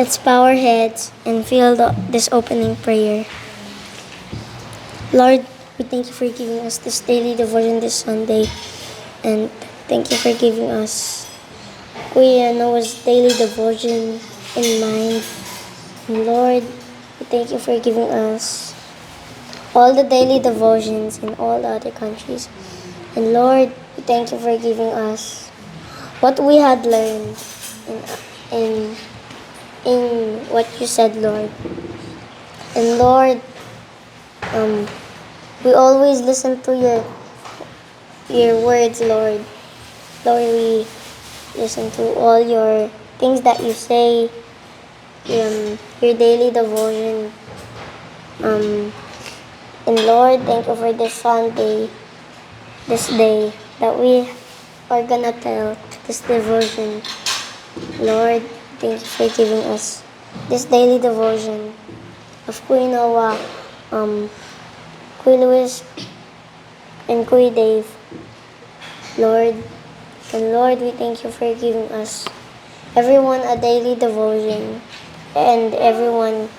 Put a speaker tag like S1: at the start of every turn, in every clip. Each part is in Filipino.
S1: Let's bow our heads and feel this opening prayer. Lord, we thank you for giving us this daily devotion this Sunday. And thank you for giving us Kuya Noah's daily devotion in mind. And Lord, we thank you for giving us all the daily devotions in all the other countries. And Lord, we thank you for giving us what we had learned in, in what you said, Lord. And Lord, we always listen to your words, Lord. Lord, we listen to all your things that you say, your daily devotion. And Lord, thank you for this Sunday, this day that we are gonna tell this devotion. Lord, thank you for giving us this daily devotion of Kuya Noah, Kuya Luis, and Kuya Dave. Lord, and Lord, we thank you for giving us everyone a daily devotion and everyone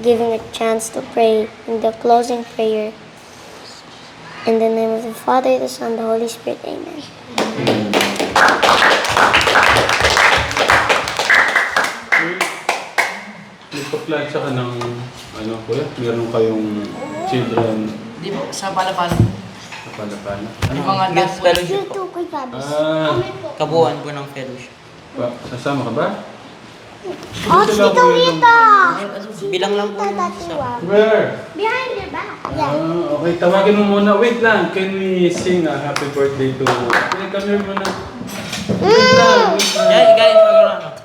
S1: giving a chance to pray in the closing prayer. In the name of the Father, the Son, the Holy Spirit. Amen.
S2: Nagpa-plancha ka ng, kuya? Meron kayong children?
S3: Di ba? Sa Palapala.
S2: Sa Palapala?
S3: Yung mga last fellowship po.
S4: Kabuuan po ng fellowship.
S2: Sasama ka ba?
S1: Oh, si Torito!
S4: Bilang lang po.
S2: Where?
S1: Behind your back. Yeah.
S2: Okay, tawagin mo muna. Wait lang, can we sing a happy birthday to... Okay, come here muna. Wait lang, wait lang.
S4: Yeah, guys, mag-ano.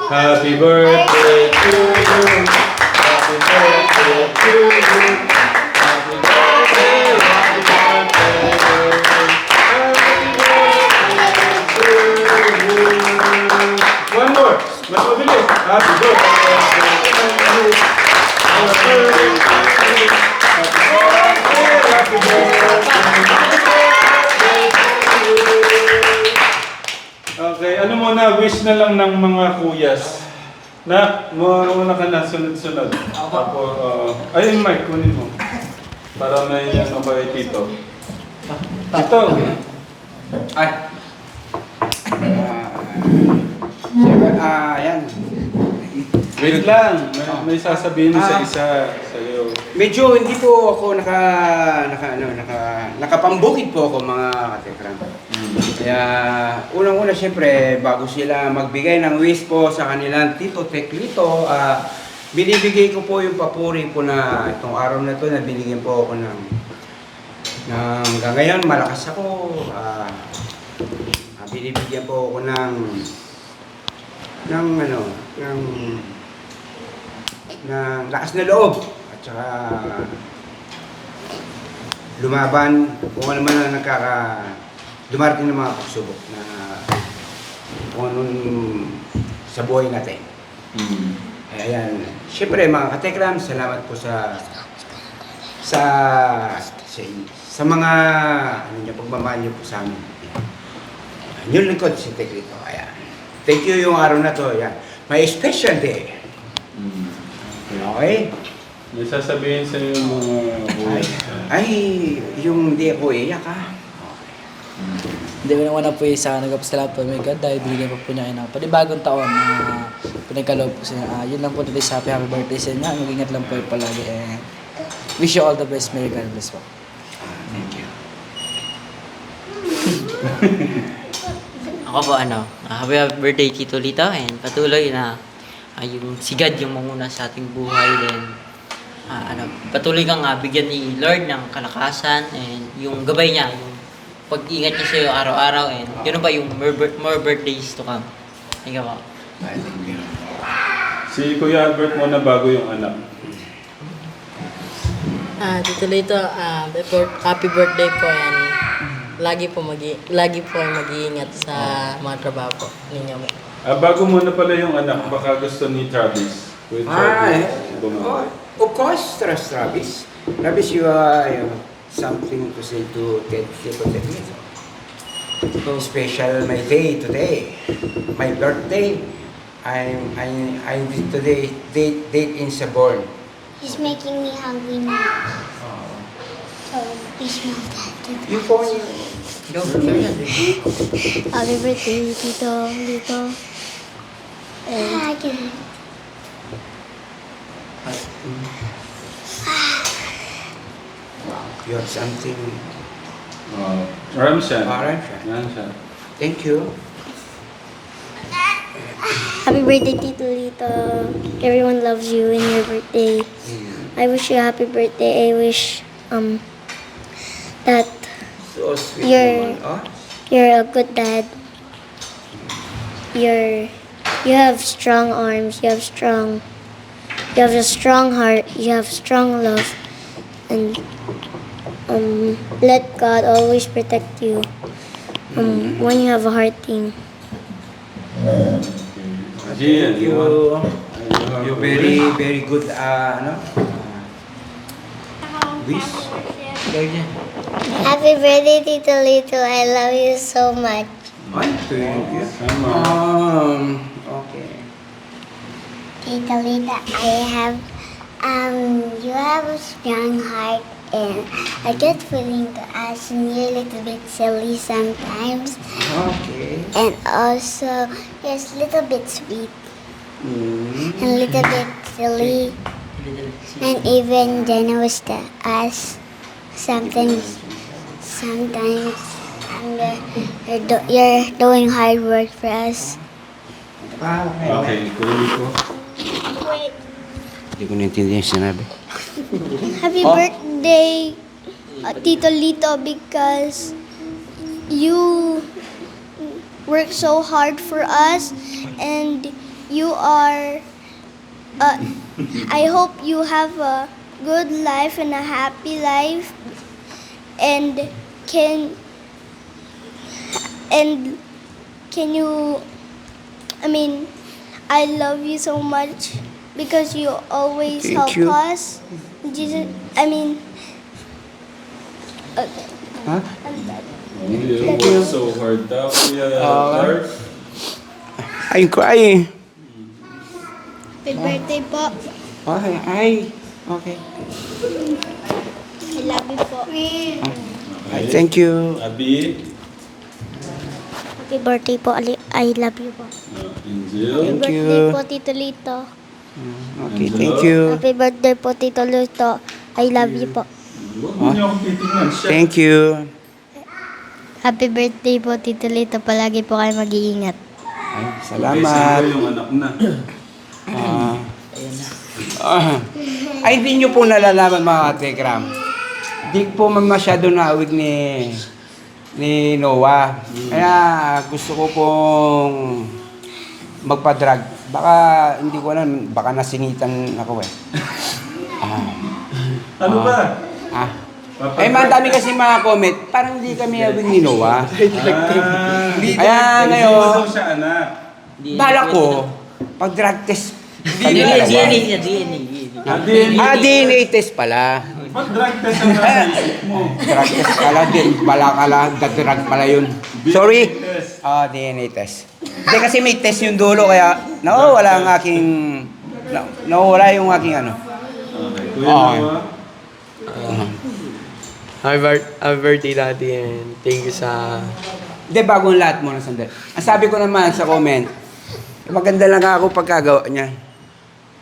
S2: Happy birthday to you. Happy birthday to you. Happy birthday, happy birthday. Happy birthday to you. One more. Mas mabilis. Happy birthday. Happy birthday. Happy birthday. Okay, ano muna, wish na lang ng mga kuyas. Na, muna ka na, sunod-sunod. Ako, ayun Mike, kunin mo. Para may ano kay Tito. Tito!
S5: Ay. Yan.
S2: Wait lang, may sasabihin sa isa sa'yo.
S5: Medyo hindi po ako nakapambukid po ako mga katekram. Kaya unang-una siyempre bago sila magbigay ng wish po sa kanilang Tito Teklito, binibigay ko po yung papuri po na itong araw na to na binigyan po ako ng hanggang ngayon malakas ako. Binibigyan po ako ng lakas na loob at saka lumaban kung ano man na dumarating ng mga pagsubok na kung anong sa buhay natin. Ayan. Siyempre mga katekram, salamat po sa mga pagmamahal niyo po sa amin. Yung lingkod si Teklito. Ayan. Thank you yung araw na to. Ayan. May special day. Okay?
S2: May sasabihin sa'yo yung mga kuyas.
S5: Ay, yung hindi ako iyak ha.
S3: Hindi ko naman po isa nagpasalamat po may God dahil binigyan po niya ng panibagong taon na pinagkaloob po sa inyo. Yun lang po today sa happy birthday sa inyo. Mag-ingat lang po palagi. Wish you all the best. Merry God bless po.
S5: Thank you.
S4: Ako po happy birthday Tito Lito and patuloy na yung sigad yung manguna sa ating buhay then patuloy kang bigyan ni Lord ng kalakasan and yung gabay niya, yung pag-ingat niya sa'yo araw-araw and yun pa yung more birthdays to come. Thank you po.
S5: Thank you.
S2: Si Kuya Albert muna bago yung anak.
S6: Tito Lito, happy birthday po and lagi po ay mag-iingat sa mga trabaho po ninyo.
S2: Bago muna pala yung anak, baka gusto ni Travis. With Travis.
S5: Of course, Travis. Travis, you something to say to Tito Teklito. Special my day today. My birthday. I'm today date in Sabon.
S1: He's making me hungry now. So, please smell that.
S5: Yung phone yun.
S1: Happy birthday, Tito Lito. And
S5: You have something.
S2: Ramshan.
S5: Ramshan.
S2: Ramshan.
S5: Thank you.
S1: happy birthday, Tito Lito. Everyone loves you in your birthday. I wish you a happy birthday. I wish that
S5: So sweet
S1: You're-
S5: naman. Oh?
S1: you're a good dad. You have strong arms. You have a strong heart. You have strong love, and let God always protect you. When you have a hard thing.
S2: Gian,
S5: Thank you. You very good, wish.
S1: Happy birthday, Tito Lito. I love you so much.
S5: Ay, thank you.
S2: Sama.
S5: Okay.
S1: Tito Lito, you have a strong heart, and I get feeling to ask you a little bit silly sometimes,
S5: Okay.
S1: and also you're a little bit sweet and a little bit silly, and even generous to us. Sometimes you're doing hard work for us.
S2: Okay, kunin ko.
S5: Hindi ko naintindihan yung sinabi.
S1: Happy birthday, Tito Lito, because you work so hard for us, and you are. I hope you have a good life and a happy life, and can you? I love you so much because you always
S5: Thank
S1: help
S5: you.
S1: us. Jesus, okay.
S5: Huh?
S2: You work so hard daw, Kuya Clark.
S5: I'm crying.
S1: Happy birthday po.
S5: Okay, ay. Okay.
S1: I love you po.
S5: Ay, thank you.
S2: Abi.
S1: Happy birthday po. I love you po.
S2: Angel.
S5: Thank
S1: Happy
S5: you.
S1: birthday po, Tito Lito.
S5: Okay, thank you.
S1: Happy birthday po, Tito Lito. I love you po.
S2: Huwag niyo akong titingnan siya.
S5: Thank you.
S1: Happy birthday po, Tito Lito. Palagi po kayo mag-iingat.
S5: Ay,
S2: Okay,
S5: salamat.
S2: sino yung anak na?
S5: Ay, hindi nyo po nalalaman mga katekram. Di po masyado naawig ni Noah. Kaya gusto ko pong magpa-drug. Baka, hindi ko alam, baka nasingitan ako eh.
S2: Ano ba?
S5: Eh, madami kasi mga comment, parang hindi kami awig ni Noah. Kaya
S2: Hindi
S5: ngayon,
S2: mo daw siya anak.
S5: bala ko, pag-drug test,
S4: DNA,
S5: kami dalawa.
S4: DNA, DNA.
S5: DNA test pala.
S2: Pag-drug test ang nasa isip mo.
S5: Drug test pala din. Bala drug pala yun. Sorry.
S2: test.
S5: DNA test. Hindi kasi may test yung dulo kaya nawawala ang aking nawawala yung aking ano.
S2: Okay, Kuya
S5: Okay.
S2: Noah.
S7: Happy birthday, Daddy, and thank you sa...
S5: Hindi, bago ang lahat muna sandali. Ang sabi ko naman sa comment, maganda lang ako pagkagawa niya.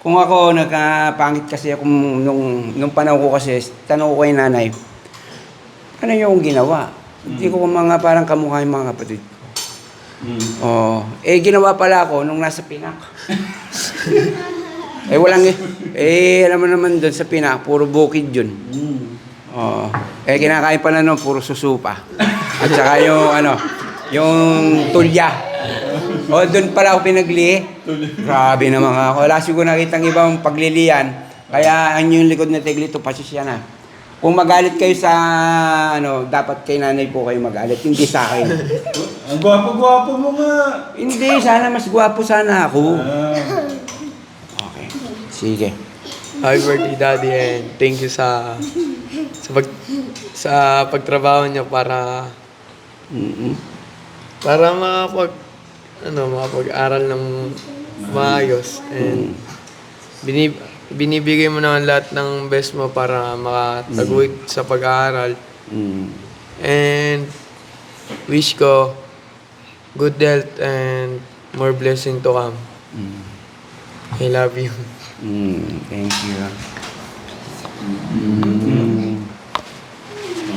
S5: Kung ako, nagkapangit kasi ako nung panahon ko kasi, tanong ko kay nanay, ano yung ginawa? Hindi ko mga parang kamukha yung mga kapatid ko. Oh, ginawa pala ako nung nasa Pinak. Alam mo naman doon sa Pinak, puro bukid yun. Oh, kinakain pala nun, puro susupa. At saka yung tulya. Doon pala ako pinaglihi. Grabe naman ako. Wala siguro nakitang ibang paglilian. Kaya ang yung likod na teglito, pasisya na. Kung magalit kayo sa, dapat kay nanay po kayo magalit, hindi sa akin.
S2: Ang gwapo-gwapo mo nga.
S5: Hindi, sana mas gwapo sana ako. Okay, sige.
S7: Happy birthday, Daddy, and thank you sa pagtrabaho niyo para makapag-aral ng maayos. And binibigay mo naman lahat ng best mo para makataguyod sa pag-aaral.
S5: Mm.
S7: And wish ko good health and more blessing to come.
S5: Mm.
S7: I love you.
S5: Thank you.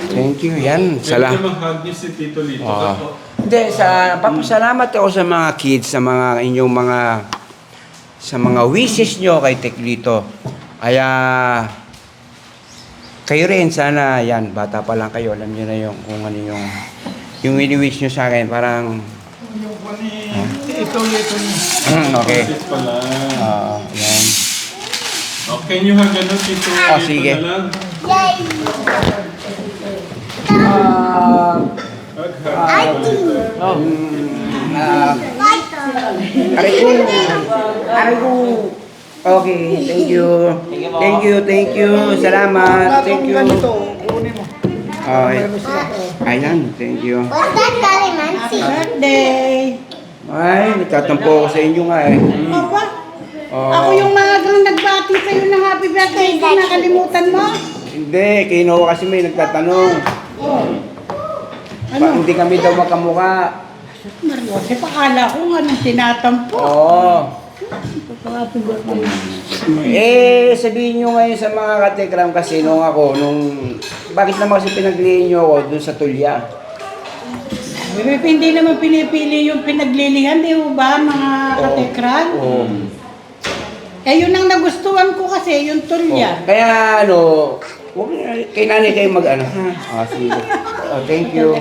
S5: Thank you. Yan.
S2: Pwede ka mag-hug niyo si Tito Lito.
S5: Hindi, papasalamat ako sa mga kids, sa mga inyong sa mga wishes nyo kay Teklito. Kaya, kayo rin, sana, yan, bata pa lang kayo, alam nyo na kung ano yung wini-wish nyo sa akin, parang,
S2: Tito Lito niyo.
S5: okay.
S2: Sis pala.
S5: Yan.
S2: Okay, nyo hug ano, Tito Lito
S5: sige.
S2: na lang. Hug.
S5: Aray ko. Okay, thank you. Salamat, thank you. Okay. Ayan, thank you.
S1: What's that, Calamansi?
S6: Birthday!
S5: Ay, nagtatampo ako sa inyo nga eh.
S8: Papa,
S5: Oh.
S8: ako yung magang nagbati sa'yo ng happy birthday. Hindi nakalimutan mo?
S5: Hindi, kay Noah kasi may nagtatanong. Hindi kami daw makamukha.
S8: Mariose, pakala ko anong tinatampo.
S5: Oo.
S8: Happy birthday.
S5: Sabihin nyo ngayon sa mga katekram kasi bakit naman kasi pinaglihin nyo ako dun sa tulya?
S8: Hindi naman pinipili yung pinaglilihan, di ba, mga katekran?
S5: Oo.
S8: Yun ang nagustuhan ko kasi, yung tulya.
S5: Kaya kay nanay kayo mag-ano, ha? Sige. Thank you.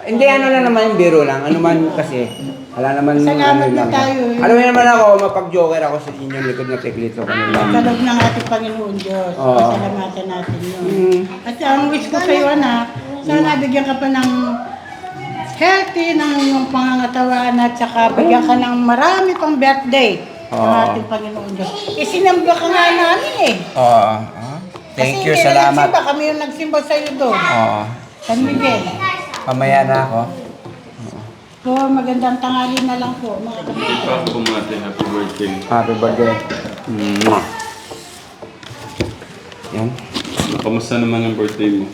S5: Hindi, lang naman yung biro lang. Ano man kasi, wala naman
S8: Salamat na
S5: lang.
S8: tayo.
S5: Alam mo naman ako, mapag-joker ako sa inyong likod na teklito kanila.
S8: Sa loob ng ating Panginoon Diyos.
S5: Oo.
S8: Pasalamatan natin yun. At ang wish ko sa'yo, anak, sana bigyan ka pa ng healthy ng iyong pangangatawan at saka bigyan ka ng marami pang birthday ng ating Panginoon Diyos. Isinamba ka nga namin eh.
S5: Oo. Thank you,
S8: Kasi
S5: salamat.
S8: nagsimba, kami yung nagsimba sa'yo doon.
S5: Oo.
S8: San Miguel.
S5: Mamaya na ako.
S8: So, magandang tanghali na lang po, mga kapatid.
S2: Happy bumati, happy birthday.
S5: Happy birthday. Yan.
S2: Kamusta naman ang birthday mo?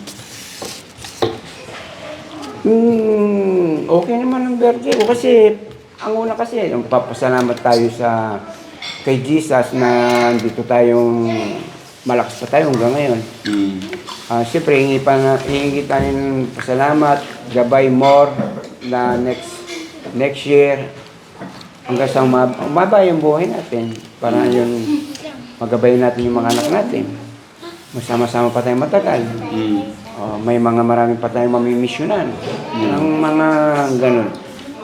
S5: Okay naman ang birthday ko kasi ang una kasi, papasalamat tayo kay Jesus na dito tayong malakas pa tayo hanggang ngayon. Siyempre, hihingi tayo ng pasalamat, gabay more na next year hanggang sa umaba yung buhay natin para yun magabay natin yung mga anak natin. Masama-sama pa tayo matagal. May marami pa tayong mamimisyonan. Ang mga ganun.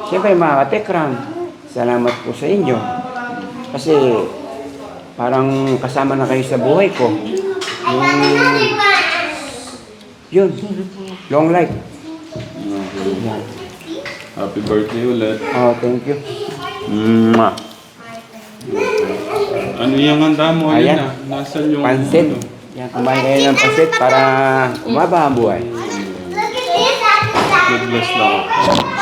S5: Siyempre, mga katekram, salamat po sa inyo. Kasi parang kasama na kayo sa buhay ko. Yun. Long life.
S2: Happy birthday ulit.
S5: Thank you.
S2: Ano yung handa mo?
S5: Ayan.
S2: Ayan na. Nasaan yung...
S5: Pansit. Yan, kumain kayo ng pansit para umaba ang buhay.
S2: God bless lang ako.